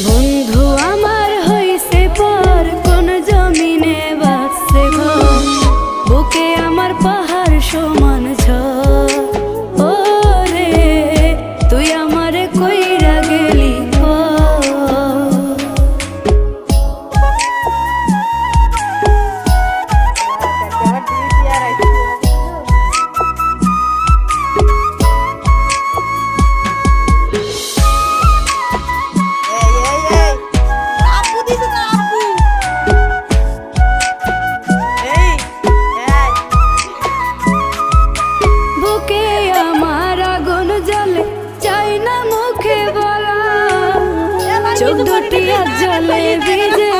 বন্ধু আমার হইছে পর কোন জমিনে বাসছে ঘর, বুকে আমার পাহাড় সমান ঝড়। ও রে তুই আমারে কইরা গেলি চোখ দুটি আর জলে ভিজে